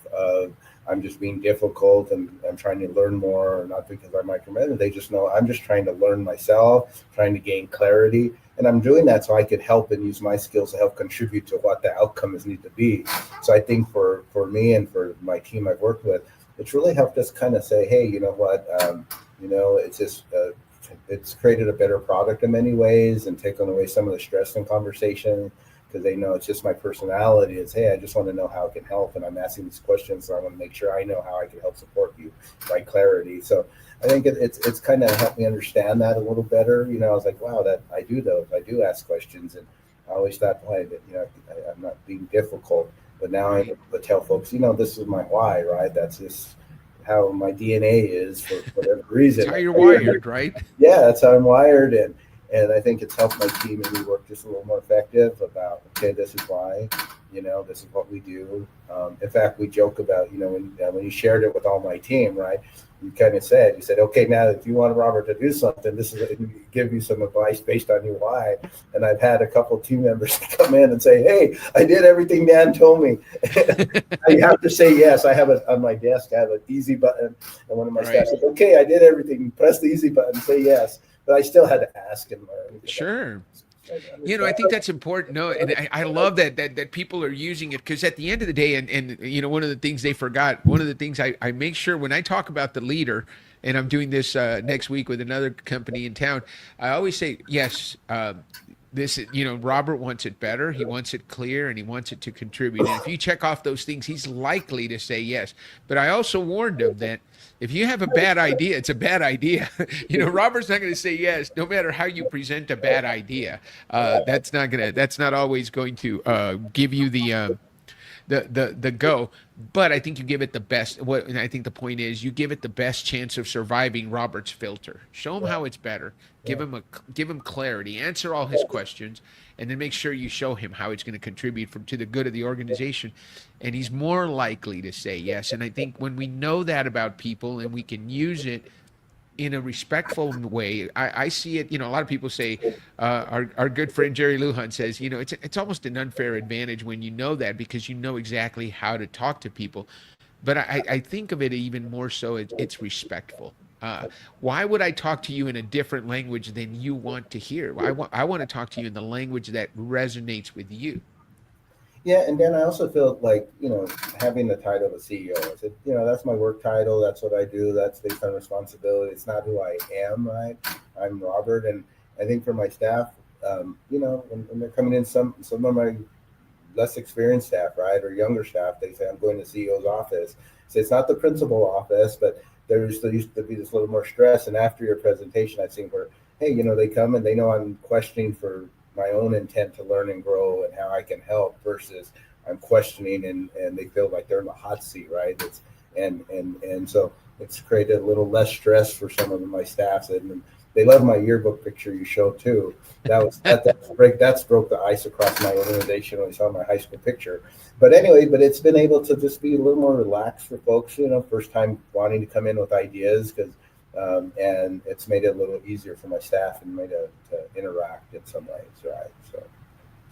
I'm just being difficult and I'm trying to learn more, or not because I'm micromanaging. They just know I'm just trying to learn myself, trying to gain clarity. And I'm doing that so I could help and use my skills to help contribute to what the outcomes need to be. So I think for me and for my team I've worked with, it's really helped us kind of say, hey, you know what, it's just, it's created a better product in many ways and taken away some of the stress in conversation, because they know it's just my personality. It's, hey, I just want to know how I can help, and I'm asking these questions, so I want to make sure I know how I can help support you by clarity. So I think it's kind of helped me understand that a little better. I was like, wow, that I do those. I do ask questions, and I always thought, boy, I'm not being difficult. But now I tell folks, this is my why, right? That's just how my DNA is for whatever reason. That's how you're wired, right? Yeah, that's how I'm wired. And I think it's helped my team and we work just a little more effective about, okay, this is why, this is what we do. In fact, we joke about, when you shared it with all my team, right? You said, okay, now if you want Robert to do something, this is give you some advice based on your why. And I've had a couple of team members come in and say, hey, I did everything Dan told me. I have to say yes. I have it on my desk. I have an easy button. And one of my staff said, okay, I did everything. Press the easy button, say yes. But I still had to ask and learn. Sure. I think that's important. No, and I love that people are using it, because at the end of the day, and one of the things they forgot, one of the things I make sure when I talk about the leader, and I'm doing this next week with another company in town, I always say, yes, this, Robert wants it better, he wants it clear, and he wants it to contribute. And if you check off those things, he's likely to say yes. But I also warned him that if you have a bad idea, it's a bad idea. Robert's not going to say yes, no matter how you present a bad idea. That's not always going to give you the go. But I think you give it the best. And I think the point is, you give it the best chance of surviving Robert's filter. Show him how it's better. Give him clarity. Answer all his questions, and then make sure you show him how it's going to contribute to the good of the organization. And he's more likely to say yes. And I think when we know that about people, and we can use it in a respectful way, I see it. A lot of people say, our good friend Jerry Lujan says, it's almost an unfair advantage when you know that, because you know exactly how to talk to people. But I think of it even more so, it's respectful. Why would I talk to you in a different language than you want to hear? I want to talk to you in the language that resonates with you. Yeah, and then I also feel like, having the title of a CEO, I said, that's my work title. That's what I do. That's based on responsibility. It's not who I am, right? I'm Robert. And I think for my staff, when they're coming in, some of my less experienced staff, right, or younger staff, they say, I'm going to the CEO's office. So it's not the principal office, but there used to be this little more stress. And after your presentation, I've seen where, hey, they come and they know I'm questioning for my own intent to learn and grow and how I can help, versus I'm questioning and they feel like they're in the hot seat, right? And so it's created a little less stress for some of my staff. And they love my yearbook picture you showed too. That's broke the ice across my organization when they saw my high school picture. But anyway, it's been able to just be a little more relaxed for folks, first time wanting to come in with ideas, because and it's made it a little easier for my staff and made it to interact in some ways, right?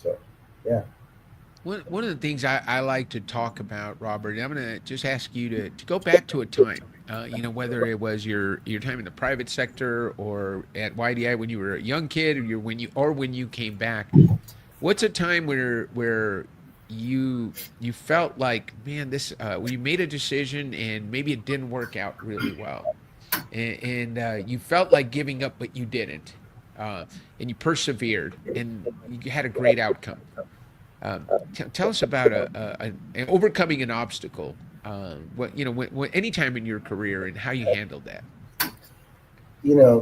So yeah. One of the things I like to talk about, Robert, I'm going to just ask you to go back to a time, whether it was your time in the private sector or at YDI when you were a young kid, or when you came back. What's a time where you felt like, man, this when you made a decision and maybe it didn't work out really well, and you felt like giving up, but you didn't, and you persevered and you had a great outcome. Tell us about an overcoming an obstacle, any time in your career, and how you handled that.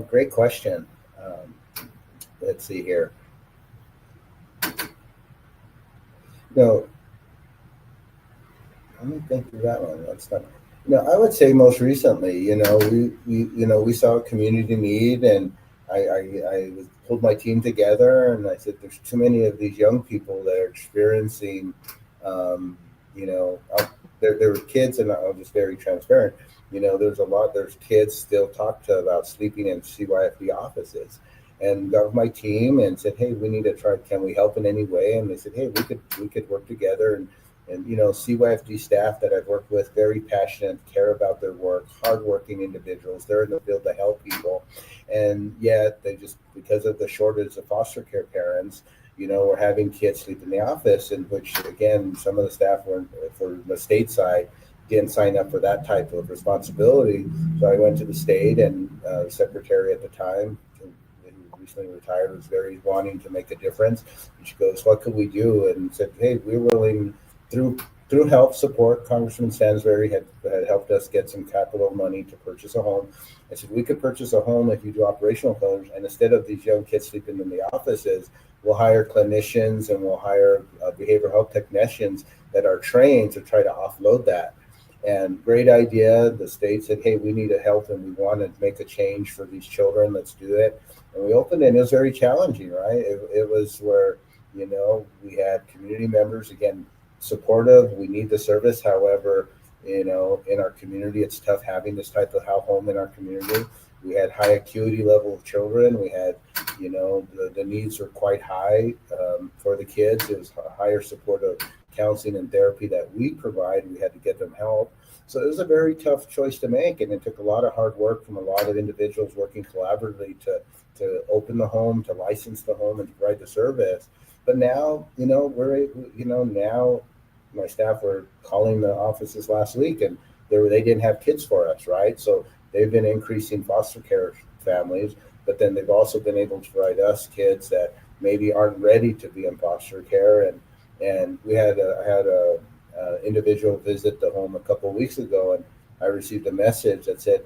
Great question. Let's see here. Let me think through that one. That's not. I would say most recently, we saw a community need, and I pulled my team together, and I said, there's too many of these young people that are experiencing, there were kids, and I'm just very transparent. There's kids still talk to about sleeping in CYFD offices, and got with my team and said, hey, we need to try, can we help in any way? And they said, hey, we could work together. And CYFD staff that I've worked with, very passionate, care about their work, hardworking individuals. They're in the field to help people. And yet they just, because of the shortage of foster care parents, we're having kids sleep in the office, in which, again, some of the staff were, for the state side, didn't sign up for that type of responsibility. So I went to the state, and the secretary at the time, who recently retired, was very wanting to make a difference. And she goes, what could we do? And said, hey, we're willing, through help support, Congressman Stansbury had helped us get some capital money to purchase a home. I said, we could purchase a home if you do operational homes, and instead of these young kids sleeping in the offices, we'll hire clinicians and we'll hire behavioral health technicians that are trained to try to offload that. And great idea. The state said, hey, we need a help and we want to make a change for these children. Let's do it. And we opened it, and it was very challenging, right? It was where, we had community members, again, supportive. We need the service. However, in our community, it's tough having this type of home in our community. We had high acuity level of children. We had, the needs were quite high for the kids. It was a higher support of counseling and therapy that we provide. We had to get them help. So it was a very tough choice to make, and it took a lot of hard work from a lot of individuals working collaboratively to open the home, to license the home, and to provide the service. But now, now my staff were calling the offices last week, and they didn't have kids for us, right? So they've been increasing foster care families, but then they've also been able to provide us kids that maybe aren't ready to be in foster care. And I had a individual visit the home a couple of weeks ago, and I received a message that said,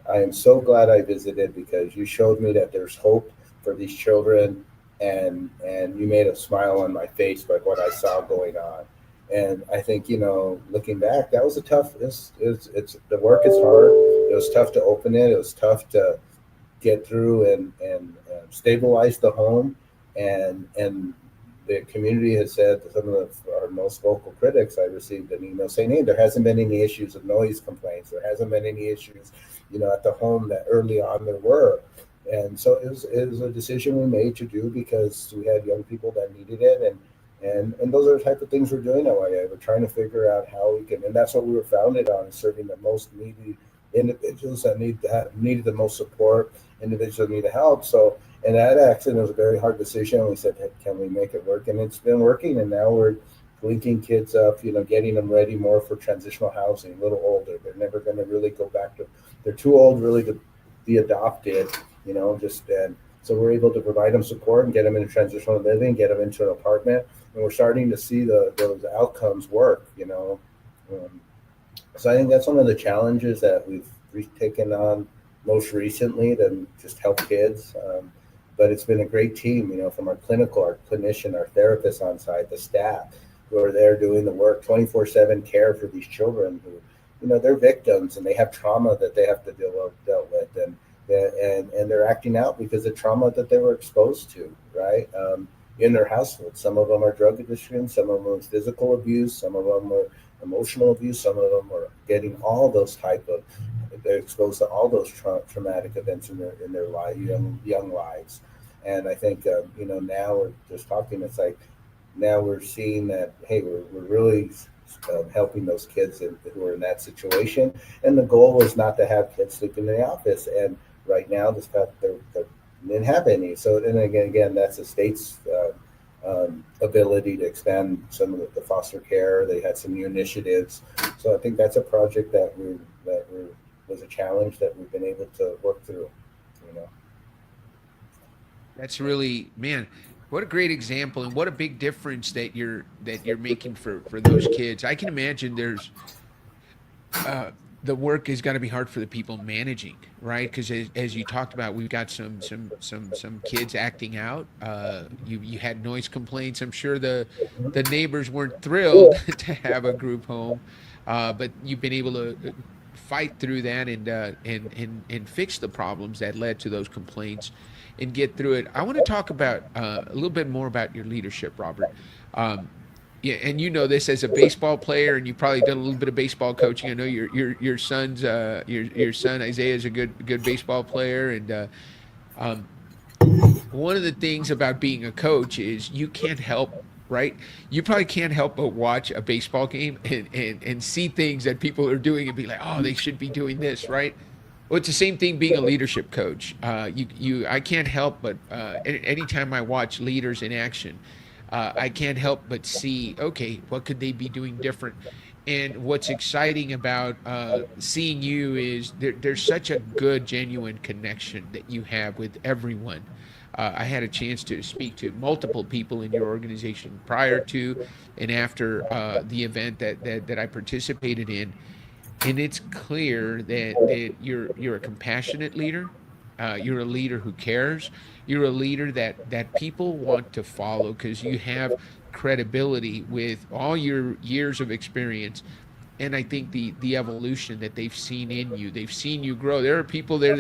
"I am so glad I visited because you showed me that there's hope for these children, and you made a smile on my face by what I saw going on." And I think, looking back, that was a tough. It's the work is hard. It was tough to open it. It was tough to get through and stabilize the home, and the community has said, some of our most vocal critics, I received an email saying, "Hey, there hasn't been any issues of noise complaints. There hasn't been any issues, at the home that early on there were." And so it was a decision we made to do because we had young people that needed it, and those are the type of things we're doing at YDI. We're trying to figure out how we can, and that's what we were founded on, is serving the most needy individuals that needed the most support, individuals that need help. So in that accident, it was a very hard decision. We said, "Hey, can we make it work?" And it's been working. And now we're linking kids up, getting them ready more for transitional housing, a little older. They're never going to really go back they're too old really to be adopted, and so we're able to provide them support and get them into transitional living, get them into an apartment. And we're starting to see those outcomes work, So I think that's one of the challenges that we've taken on most recently, to just help kids. But it's been a great team, from our clinician, our therapists on site, the staff who are there doing the work, 24/7 care for these children who, they're victims and they have trauma that they have to deal with, and they're acting out because of trauma that they were exposed to, right? In their household. Some of them are drug addiction, some of them was physical abuse, some of them were emotional abuse, some of them were getting all those they're exposed to all those traumatic events in their life, young lives. And I think, now we're just talking, it's like, now we're seeing that, hey, we're really helping those kids who are in that situation. And the goal is not to have kids sleeping in the office. And right now, they didn't have any. So, and again, that's the state's ability to expand some of the foster care. They had some new initiatives. So I think that's a project that was a challenge that we've been able to work through, That's really, man, what a great example, and what a big difference that you're making for those kids. I can imagine there's the work is going to be hard for the people managing, right? Because as you talked about, we've got some kids acting out. You had noise complaints. I'm sure the neighbors weren't thrilled to have a group home, but you've been able to fight through that and fix the problems that led to those complaints and get through it. I want to talk about a little bit more about your leadership, Robert. Yeah, and this as a baseball player, and you've probably done a little bit of baseball coaching. I know your son's your son Isaiah is a good baseball player, and one of the things about being a coach is you can't help, right? You probably can't help but watch a baseball game and see things that people are doing and be like, oh, they should be doing this, right? Well, it's the same thing being a leadership coach. I can't help but anytime I watch leaders in action, I can't help but see, okay, what could they be doing different? And what's exciting about seeing you is there's such a good, genuine connection that you have with everyone. I had a chance to speak to multiple people in your organization prior to and after the event that I participated in. And it's clear that you're a compassionate leader. You're a leader who cares. You're a leader that people want to follow because you have credibility with all your years of experience. And I think the evolution that they've seen in you, they've seen you grow. There are people there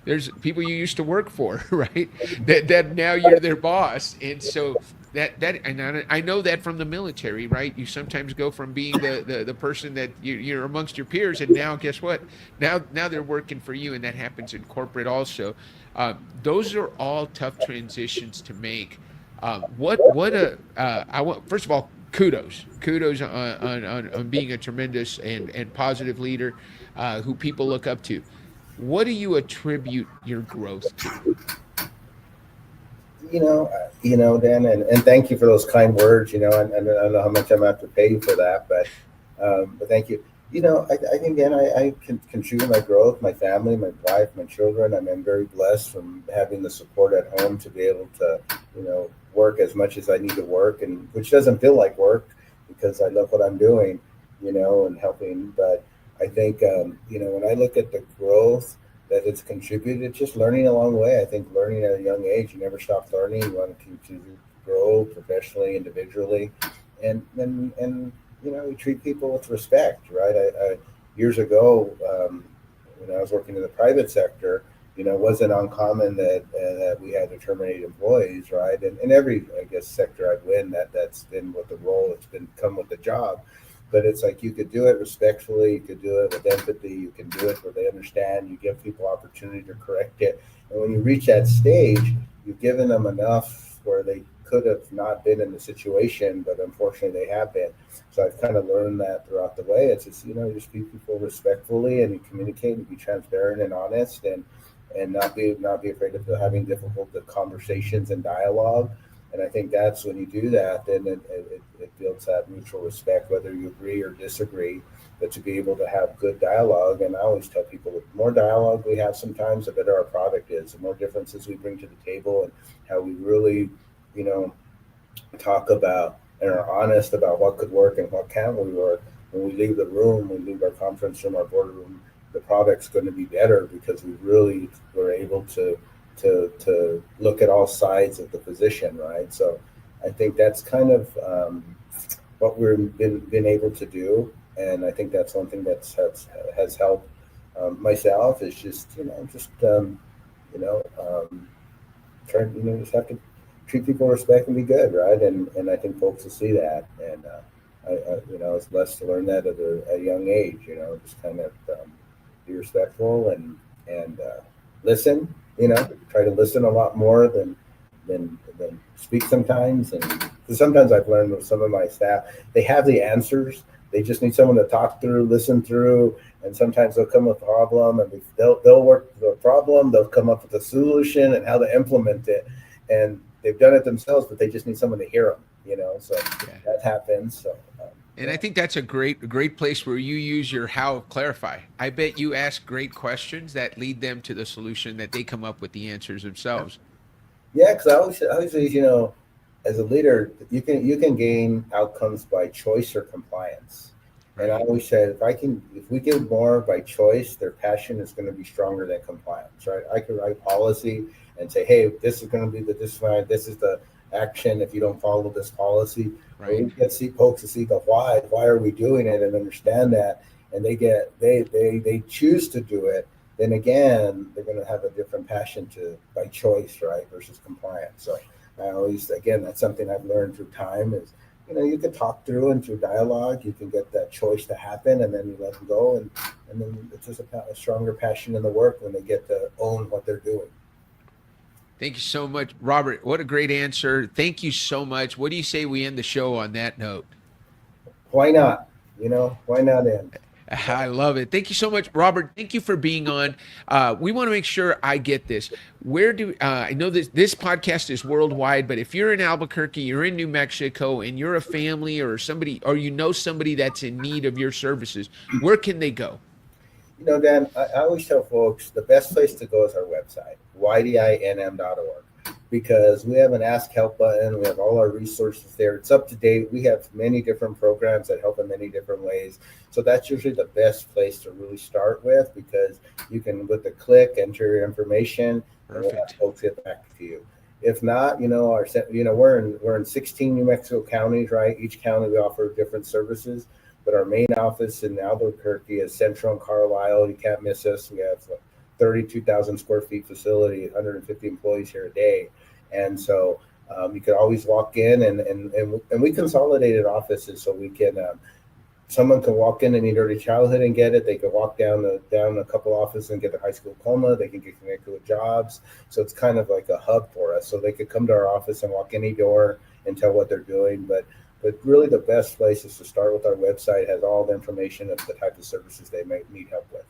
there's people you used to work for, right? That now you're their boss. And so and I know that from the military, right? You sometimes go from being the person that you're amongst your peers, and now guess what? Now they're working for you, and that happens in corporate also. Those are all tough transitions to make. First of all, kudos on being a tremendous and positive leader who people look up to. What do you attribute your growth to? Dan, and thank you for those kind words. And I don't know how much I'm going to have to pay you for that, but thank you. I think, Dan, I can contribute my growth, my family, my wife, my children. I'm very blessed from having the support at home to be able to, work as much as I need to work, and which doesn't feel like work because I love what I'm doing, and helping. But I think, when I look at the growth that it's contributed, it's just learning along the way. I think learning at a young age, you never stop learning. You want to continue to grow professionally, individually, and we treat people with respect, right? I years ago, when I was working in the private sector, it wasn't uncommon that we had to terminate employees, right? And in every, I guess, sector I've been, that's been with the role, it's been come with the job. But it's like you could do it respectfully, you could do it with empathy, you can do it where they understand, you give people opportunity to correct it. And when you reach that stage, you've given them enough where they could have not been in the situation, but unfortunately they have been. So I've kind of learned that throughout the way. It's just, just speak people respectfully, and you communicate and be transparent and honest, and not be afraid of having difficult conversations and dialogue. And I think that's when you do that, then it builds that mutual respect, whether you agree or disagree, but to be able to have good dialogue. And I always tell people, the more dialogue we have sometimes, the better our product is, the more differences we bring to the table, and how we really, talk about and are honest about what could work and what can't we work. When we leave the room, we leave our conference room, our boardroom, the product's going to be better because we really were able to look at all sides of the position, right? So I think that's kind of what we've been able to do, and I think that's one thing that has helped myself is just trying just have to treat people with respect and be good, right? And I think folks will see that, and I was blessed to learn that at a young age. Just kind of be respectful and listen. Try to listen a lot more than speak sometimes. And because sometimes I've learned with some of my staff, they have the answers. They just need someone to talk through, listen through, and sometimes they'll come with a problem, and they'll work the problem. They'll come up with a solution and how to implement it, and they've done it themselves, but they just need someone to hear them. So that happens. So. And I think that's a great place where you use your how clarify. I bet you ask great questions that lead them to the solution, that they come up with the answers themselves. Yeah, because I always say, as a leader, you can gain outcomes by choice or compliance. And I always said, if we give more by choice, their passion is going to be stronger than compliance, right? I could write policy and say, hey, this is going to be this is the action if you don't follow this policy. Right. We get folks to see the why are we doing it, and understand that, and they choose to do it. Then again, they're going to have a different passion by choice, right, versus compliance. So I always, again, that's something I've learned through time is, you can talk through, and through dialogue, you can get that choice to happen, and then you let them go, and then it's just a stronger passion in the work when they get to own what they're doing. Thank you so much, Robert. What a great answer. Thank you so much. What do you say we end the show on that note? Why not? Why not end? I love it. Thank you so much, Robert. Thank you for being on. We want to make sure I get this. Where do I know this podcast is worldwide, but if you're in Albuquerque, you're in New Mexico, and you're a family or somebody, or somebody that's in need of your services, where can they go? Dan, I always tell folks the best place to go is our website, ydinm.org, because we have an Ask Help button. We have all our resources there. It's up to date. We have many different programs that help in many different ways. So that's usually the best place to really start with, because you can, with a click, enter your information, and we'll have folks get back to you. If not, we're in 16 New Mexico counties, right? Each county we offer different services. But our main office in Albuquerque is Central and Carlisle. You can't miss us. We have 32,000 square feet facility, 150 employees here a day. And so you can always walk in, and we consolidated offices so we can, someone can walk in and need early childhood and get it. They can walk down a couple offices and get their high school diploma. They can get connected with jobs. So it's kind of like a hub for us. So they could come to our office and walk any door and tell what they're doing. But But really the best place is to start with our website. It has all the information of the type of services they may need help with.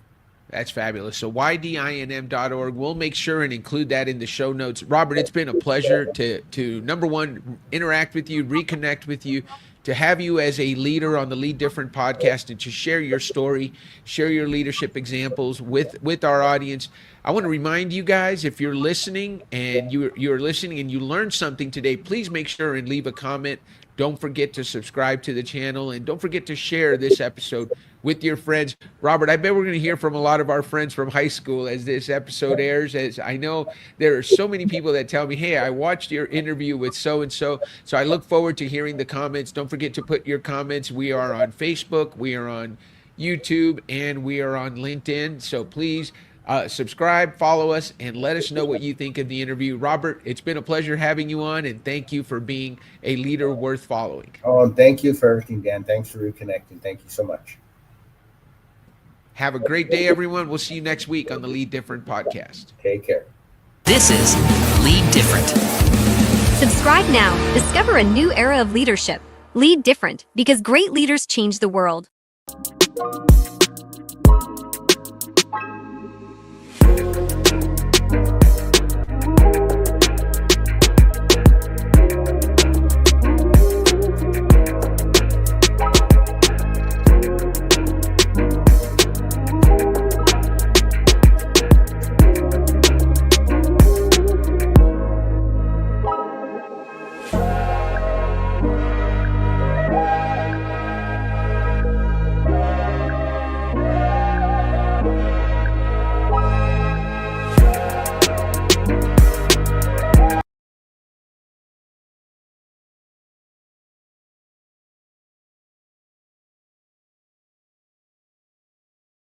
That's fabulous. So ydinm.org. We'll make sure and include that in the show notes. Robert, it's been a pleasure to number one, interact with you, reconnect with you, to have you as a leader on the Lead Different podcast, and to share your story, share your leadership examples with our audience. I want to remind you guys, if you're listening and you're listening and you learned something today, please make sure and leave a comment. Don't forget to subscribe to the channel, and don't forget to share this episode with your friends. Robert, I bet we're going to hear from a lot of our friends from high school as this episode airs, as I know there are so many people that tell me, hey, I watched your interview with so-and-so. So I look forward to hearing the comments. Don't forget to put your comments. We are on Facebook, we are on YouTube, and we are on LinkedIn. So please subscribe, follow us, and let us know what you think of the interview. Robert, it's been a pleasure having you on, and thank you for being a leader worth following. Oh, and thank you for everything, Dan. Thanks for reconnecting. Thank you so much. Have a great day, everyone. We'll see you next week on the Lead Different podcast. Take care. This is Lead Different. Subscribe now. Discover a new era of leadership. Lead different because great leaders change the world.